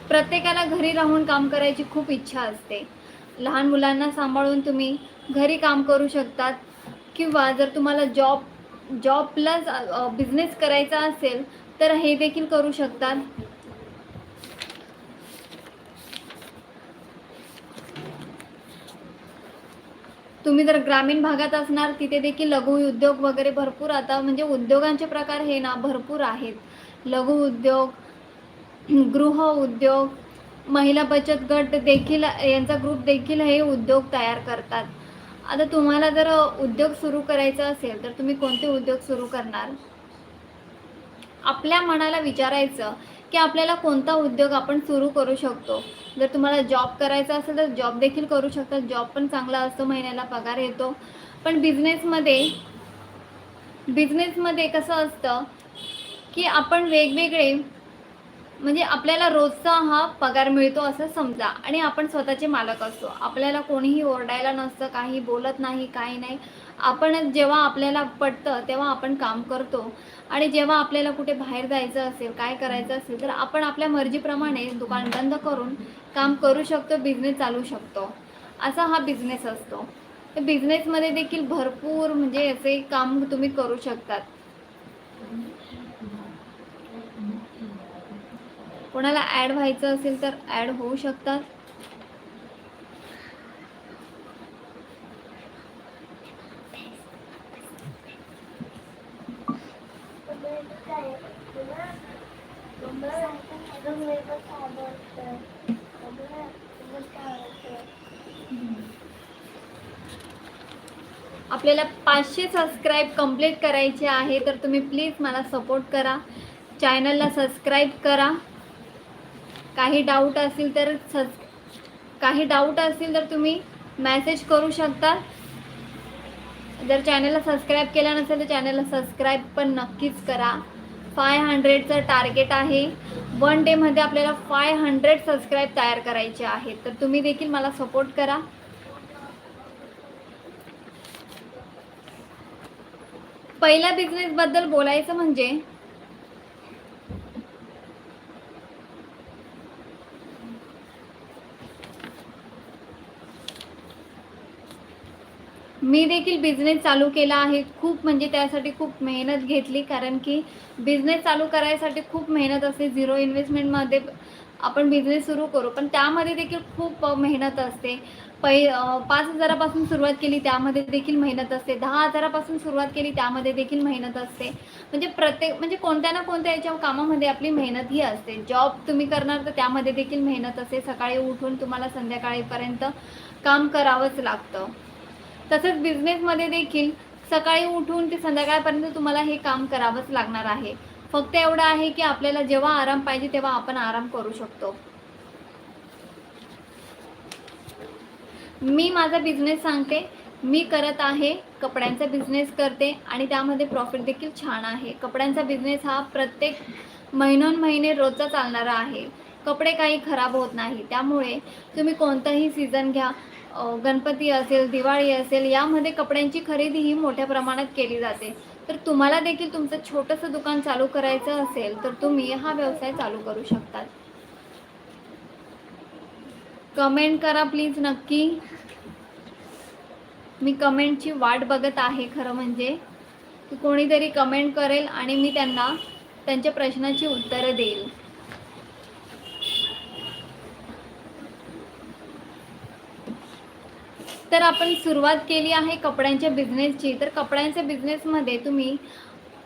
प्रत्येकाला घरी राहून काम करायची खूप इच्छा असते. लहान मुलांना सांभाळून तुम्ही घरी काम करू शकतात किंवा जर तुम्हाला जॉब प्लस बिझनेस करायचा असेल तर हे देखील करू शकतात. तुम्ही जर ग्रामीण भागात असणार तिथे देखील लघु उद्योग वगैरे भरपूर आता म्हणजे उद्योगांचे प्रकार हे ना भरपूर आहेत. लघु उद्योग, गृह उद्योग, महिला बचत गट देखील यांचा ग्रुप देखील हे उद्योग तयार करतात. आता तुम्हाला जर उद्योग सुरू करायचा असेल तर तुम्ही कोणते उद्योग सुरू करणार? आपल्या मनाला विचारायचं की आपल्याला कोणता उद्योग आपण सुरू करू शकतो. जर तुम्हाला जॉब करायचा असेल तर जॉब देखील करू शकता. जॉब पण चांगला असतो, महिन्याला पगार येतो. पण बिझनेसमध्ये कसं असतं की आपण वेगवेगळे म्हणजे आपल्याला रोजचा हा पगार मिळतो असं समजा आणि आपण स्वतःचे मालक असतो. आपल्याला कोणीही ओरडायला नसतं, काही बोलत नाही, काही नाही. आपण जेव्हा आपल्याला पटतं तेव्हा आपण काम करतो आणि जेव्हा आपल्याला कुठे बाहेर जायचं असेल, काय करायचं असेल तर आपण आपल्या मर्जीप्रमाणे दुकान बंद करून काम करू शकतो, बिझनेस चालू शकतो. असा हा बिझनेस असतो. तर बिझनेसमध्ये देखील भरपूर म्हणजे असे काम तुम्ही करू शकतात. कोणाला ॲड व्हायचं असेल तर ॲड होऊ शकतात. आपल्याला 500 सबस्क्राईब कंप्लीट करायचे आहे तर तुम्ही प्लीज मला सपोर्ट करा, चॅनलला सबस्क्राईब करा. काही डाऊट असेल तर तुम्ही मेसेज करू शकता. जर चॅनलला सबस्क्राईब केलं नसेल तर चॅनलला सबस्क्राईब पण नक्कीच करा. 500चं टार्गेट आहे. 1 डेमध्ये आपल्याला 500 सबस्क्राईब तयार करायचे आहेत. तर तुम्ही देखील मला सपोर्ट करा. पहिल्या बिझनेसबद्दल बोलायचं म्हणजे मी देखील बिझनेस चालू केला आहे. खूप म्हणजे त्यासाठी खूप मेहनत घेतली, कारण की बिझनेस चालू करायसाठी खूप मेहनत असते. झिरो इन्व्हेस्टमेंटमध्ये आपण बिझनेस सुरू करू, पण त्यामध्ये देखील खूप मेहनत असते. 5,000पासून सुरुवात केली त्यामध्ये देखील मेहनत असते. 10,000पासून सुरुवात केली त्यामध्ये देखील मेहनत असते. म्हणजे कोणत्या ना कोणत्या याच्या कामामध्ये आपली मेहनत ही असते. जॉब तुम्ही करणार तर त्यामध्ये देखील मेहनत असते. सकाळी उठून तुम्हाला संध्याकाळीपर्यंत काम करावंच लागतं. तसंच बिझनेसमध्ये देखील सकाळी उठून ते संध्याकाळपर्यंत तुम्हाला हे काम करावंच लागणार आहे. फक्त एवढं आहे की आपल्याला जेव्हा आराम पाहिजे तेव्हा आपण आराम करू शकतो. मी माझा बिझनेस सांगते. मी करत आहे, कपड्यांचा बिझनेस करते आणि त्यामध्ये प्रॉफिट देखील छान आहे. कपड्यांचा बिझनेस हा प्रत्येक महिनोन्महिने रोजचा चालणारा आहे. कपडे काही खराब होत नाही. त्यामुळे तुम्ही कोणताही सीझन घ्या, गणपती असेल, दिवाळी असेल, यामध्ये कपड्यांची खरेदी ही मोठ्या प्रमाणात केली जाते. तर तुम्हाला देखील तुमचं छोटंसं दुकान चालू करायचं असेल तर तुम्ही हा व्यवसाय चालू करू शकता. कमेंट करा प्लीज नक्की. मी कमेंटची वाट बघत आहे. खरं म्हणजे की कोणीतरी कमेंट करेल आणि मी त्यांना त्यांच्या प्रश्नाची उत्तरं देईल. तर आपण सुरुवात केली आहे कपड्यांच्या बिझनेसची. तर कपड्यांच्या बिझनेसमध्ये तुम्ही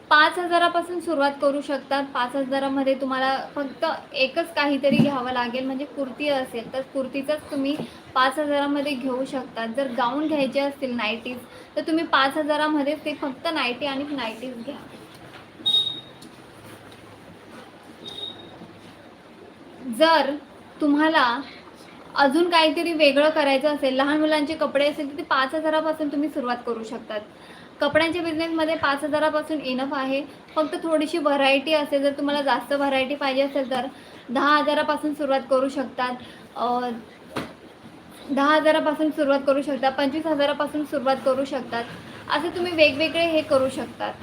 5,000पासून सुरुवात करू शकतात. 5,000मध्ये तुम्हाला फक्त एकच काहीतरी घ्यावं लागेल, म्हणजे कुर्ती असेल तर कुर्तीचाच तुम्ही 5,000मध्ये घेऊ शकता. जर गाऊन घ्यायचे असतील नाईटीज तर तुम्ही 5,000मध्ये ते फक्त नाईटी आणि नाईटीज घ्या. जर तुम्हाला अजून काहीतरी वेगळं करायचं असेल, लहान मुलांचे कपडे असेल तर ते 5,000पासून तुम्ही सुरुवात करू शकतात. कपड्यांच्या बिझनेसमध्ये 5,000पासून इनफ आहे. फक्त थोडीशी व्हरायटी असेल, जर तुम्हाला जास्त व्हरायटी पाहिजे असेल तर 10,000पासून सुरुवात करू शकतात. 10,000पासून सुरुवात करू शकता, 25,000पासून सुरुवात करू शकतात. असे तुम्ही वेगवेगळे हे करू शकतात.